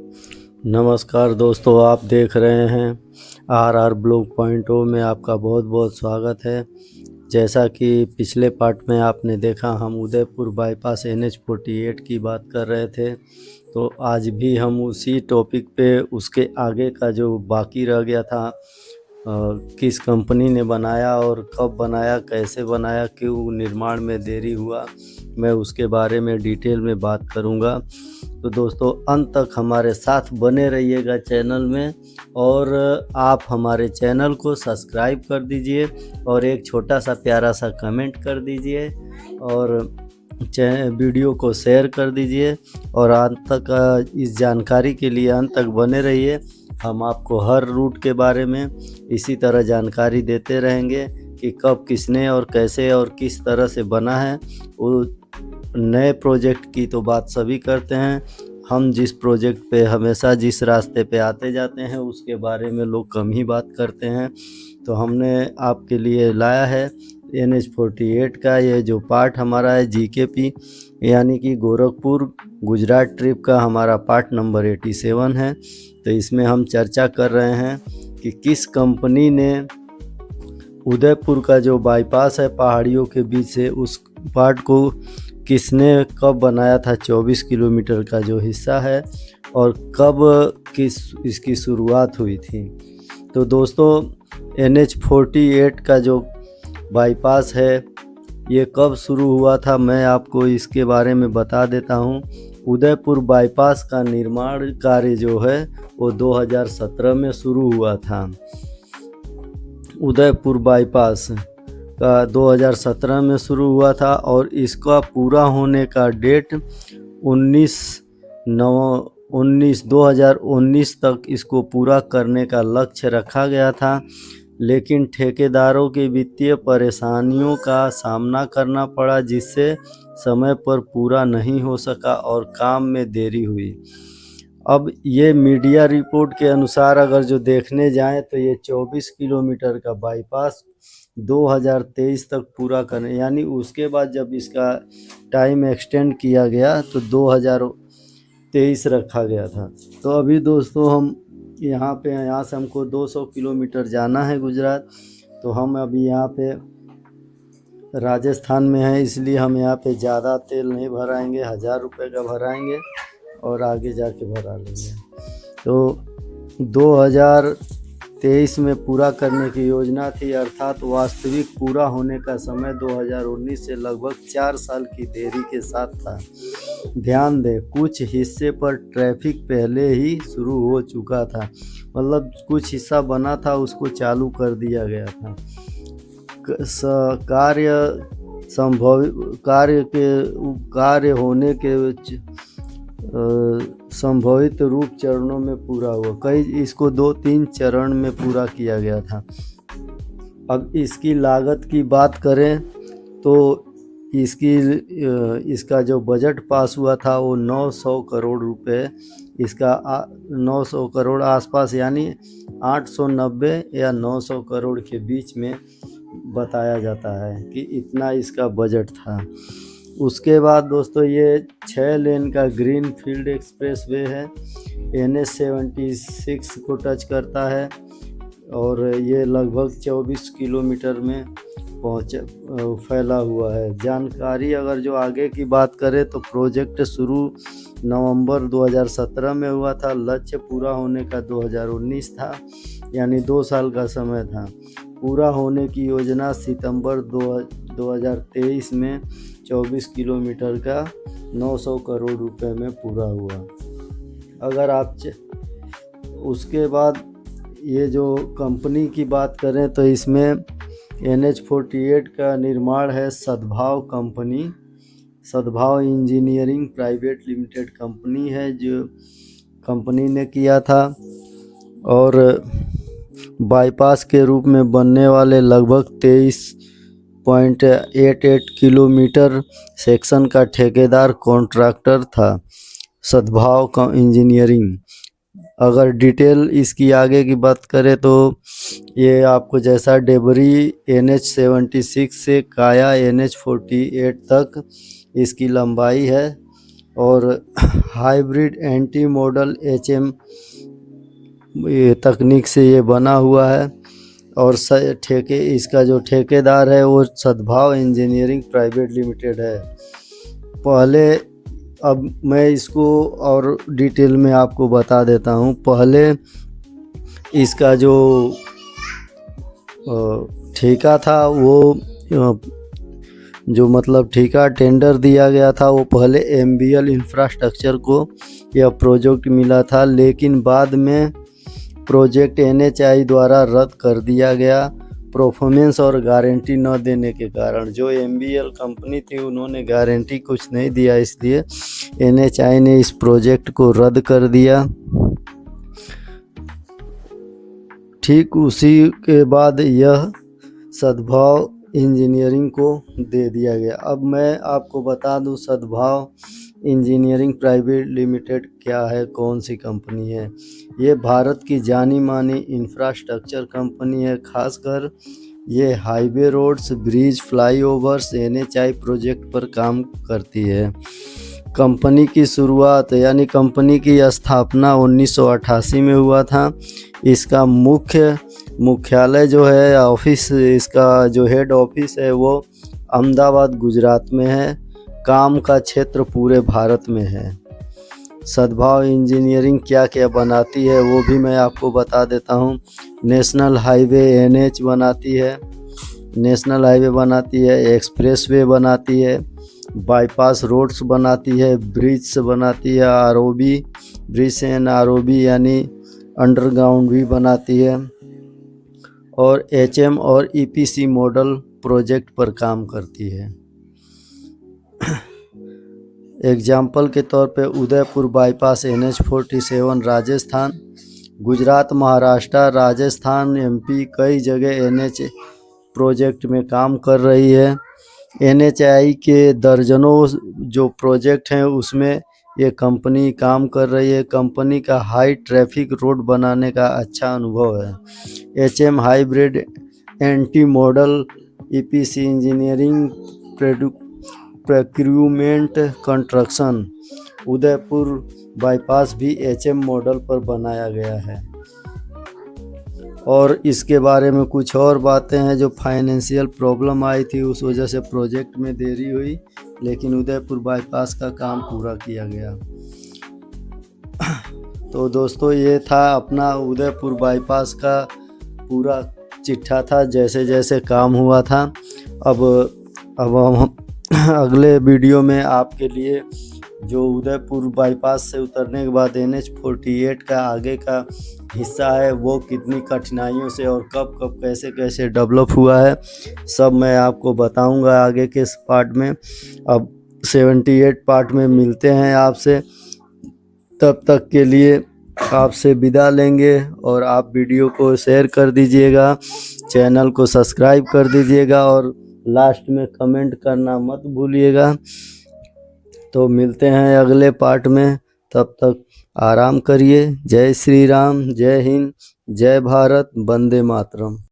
नमस्कार दोस्तों, आप देख रहे हैं आर ब्लॉग पॉइंट ओ में आपका बहुत बहुत स्वागत है। जैसा कि पिछले पार्ट में आपने देखा, हम उदयपुर बाईपास NH-48 की बात कर रहे थे। तो आज भी हम उसी टॉपिक पे उसके आगे का जो बाकी रह गया था, किस कंपनी ने बनाया और कब बनाया, कैसे बनाया, क्यों निर्माण में देरी हुआ, मैं उसके बारे में डिटेल में बात करूँगा। तो दोस्तों, अंत तक हमारे साथ बने रहिएगा चैनल में, और आप हमारे चैनल को सब्सक्राइब कर दीजिए और एक छोटा सा प्यारा सा कमेंट कर दीजिए और वीडियो को शेयर कर दीजिए। और अंत तक इस जानकारी के लिए अंत तक बने रहिए। हम आपको हर रूट के बारे में इसी तरह जानकारी देते रहेंगे कि कब, किसने और कैसे और किस तरह से बना है। वो नए प्रोजेक्ट की तो बात सभी करते हैं, हम जिस प्रोजेक्ट पे हमेशा जिस रास्ते पे आते जाते हैं उसके बारे में लोग कम ही बात करते हैं। तो हमने आपके लिए लाया है NH-48 का ये जो पार्ट हमारा है, GKP यानी कि गोरखपुर गुजरात ट्रिप का हमारा पार्ट नंबर 87 है। तो इसमें हम चर्चा कर रहे हैं कि किस कंपनी ने उदयपुर का जो बाईपास है पहाड़ियों के बीच से, उस पार्ट को किसने कब बनाया था। 24 किलोमीटर का जो हिस्सा है और कब इसकी शुरुआत हुई थी। तो दोस्तों, NH-48 का जो बाईपास है ये कब शुरू हुआ था, मैं आपको इसके बारे में बता देता हूँ। उदयपुर बाईपास का निर्माण कार्य जो है वो 2017 में शुरू हुआ था। उदयपुर बाईपास का 2017 में शुरू हुआ था और इसका पूरा होने का डेट 2019 तक इसको पूरा करने का लक्ष्य रखा गया था। लेकिन ठेकेदारों की वित्तीय परेशानियों का सामना करना पड़ा, जिससे समय पर पूरा नहीं हो सका और काम में देरी हुई। अब ये मीडिया रिपोर्ट के अनुसार अगर जो देखने जाएं तो ये 24 किलोमीटर का बाईपास 2023 तक पूरा करने, यानी उसके बाद जब इसका टाइम एक्सटेंड किया गया तो 2023 रखा गया था। तो अभी दोस्तों हम यहाँ से हमको 200 किलोमीटर जाना है गुजरात। तो हम अभी यहाँ पे राजस्थान में हैं, इसलिए हम यहाँ पे ज़्यादा तेल नहीं भराएंगे, 1000 रुपये का भराएंगे और आगे जाके भरा लेंगे। तो 2023 में पूरा करने की योजना थी, अर्थात वास्तविक पूरा होने का समय 2019 से लगभग 4 साल की देरी के साथ था। ध्यान दें, कुछ हिस्से पर ट्रैफिक पहले ही शुरू हो चुका था, मतलब कुछ हिस्सा बना था उसको चालू कर दिया गया था। कार्य होने के संभावित रूप चरणों में पूरा हुआ। इसको 2-3 चरण में पूरा किया गया था। अब इसकी लागत की बात करें तो इसका जो बजट पास हुआ था वो 900 करोड़ रुपए, इसका 900 करोड़ आसपास, यानी 890 या 900 करोड़ के बीच में बताया जाता है कि इतना इसका बजट था। उसके बाद दोस्तों, ये 6 लेन का ग्रीन फील्ड एक्सप्रेस वे है, NH-76 को टच करता है और ये लगभग 24 किलोमीटर में फैला हुआ है। जानकारी अगर जो आगे की बात करें तो प्रोजेक्ट शुरू नवंबर 2017 में हुआ था, लक्ष्य पूरा होने का 2019 था, यानी 2 साल का समय था। पूरा होने की योजना सितंबर 2023 में 24 किलोमीटर का 900 करोड़ रुपए में पूरा हुआ। अगर आप उसके बाद ये जो कंपनी की बात करें तो इसमें NH-48 का निर्माण है सद्भाव कंपनी, सद्भाव इंजीनियरिंग प्राइवेट लिमिटेड कंपनी है जो कंपनी ने किया था। और बाईपास के रूप में बनने वाले लगभग 23.88 किलोमीटर सेक्शन का ठेकेदार कॉन्ट्रैक्टर था सद्भाव का इंजीनियरिंग। अगर डिटेल इसकी आगे की बात करें तो ये आपको जैसा डेबरी NH-76 से काया NH-48 तक इसकी लंबाई है और हाइब्रिड एंटी मॉडल HM ये तकनीक से ये बना हुआ है। और इसका जो ठेकेदार है वो सद्भाव इंजीनियरिंग प्राइवेट लिमिटेड है। पहले अब मैं इसको और डिटेल में आपको बता देता हूँ। पहले इसका जो ठेका था वो जो मतलब ठेका टेंडर दिया गया था वो पहले MBL इंफ्रास्ट्रक्चर को यह प्रोजेक्ट मिला था, लेकिन बाद में प्रोजेक्ट NHI द्वारा रद्द कर दिया गया परफॉर्मेंस और गारंटी न देने के कारण। जो MBL कंपनी थी उन्होंने गारंटी कुछ नहीं दिया, इसलिए NHI ने इस प्रोजेक्ट को रद्द कर दिया। ठीक उसी के बाद यह सद्भाव इंजीनियरिंग को दे दिया गया। अब मैं आपको बता दूं सद्भाव इंजीनियरिंग प्राइवेट लिमिटेड क्या है, कौन सी कंपनी है। ये भारत की जानी मानी इंफ्रास्ट्रक्चर कंपनी है। खासकर ये highway, roads, bridge, flyovers, NHI project पर काम करती है। कंपनी की शुरुआत यानी कंपनी की स्थापना 1988 में हुआ था। इसका मुख्यालय जो है ऑफिस, इसका जो हेड ऑफिस है वो अहमदाबाद गुजरात में है। काम का क्षेत्र पूरे भारत में है। सद्भाव इंजीनियरिंग क्या क्या बनाती है वो भी मैं आपको बता देता हूँ। नेशनल हाईवे NH बनाती है, नेशनल हाईवे बनाती है, एक्सप्रेसवे बनाती है, बाईपास रोड्स बनाती है, ब्रिज बनाती है, ROB, ब्रिज एंड ROB यानी अंडरग्राउंड भी बनाती है, और HM और EPC मॉडल प्रोजेक्ट पर काम करती है। एग्जाम्पल के तौर पे Udaipur bypass NH47 Rajasthan, Gujarat, Maharashtra, Rajasthan, MP कई जगह NH प्रोजेक्ट में काम कर रही है। NHI के दर्जनों जो प्रोजेक्ट हैं उसमें ये कंपनी काम कर रही है। कंपनी का हाई ट्रैफिक रोड बनाने का अच्छा अनुभव है। HM hybrid anti model, EPC engineering, procurement, construction. Udaipur bypass भी HM मॉडल पर बनाया गया है। और इसके बारे में कुछ और बातें हैं। जो फाइनेंशियल प्रॉब्लम आई थी उस वजह से प्रोजेक्ट में देरी हुई, लेकिन उदयपुर बाईपास का काम पूरा किया गया। तो दोस्तों ये था अपना उदयपुर बाईपास का पूरा चिट्ठा था, जैसे जैसे काम हुआ था। अब हम अगले वीडियो में आपके लिए जो उदयपुर बाईपास से उतरने के बाद NH48 का आगे का हिस्सा है वो कितनी कठिनाइयों से और कब कब कैसे कैसे डेवलप हुआ है सब मैं आपको बताऊंगा आगे के इस पार्ट में। अब 78 पार्ट में मिलते हैं आपसे, तब तक के लिए आपसे विदा लेंगे। और आप वीडियो को शेयर कर दीजिएगा, चैनल को सब्सक्राइब कर दीजिएगा और लास्ट में कमेंट करना मत भूलिएगा। तो मिलते हैं अगले पार्ट में, तब तक आराम करिए। जय श्री राम, जय हिंद, जय भारत, वंदे मातरम।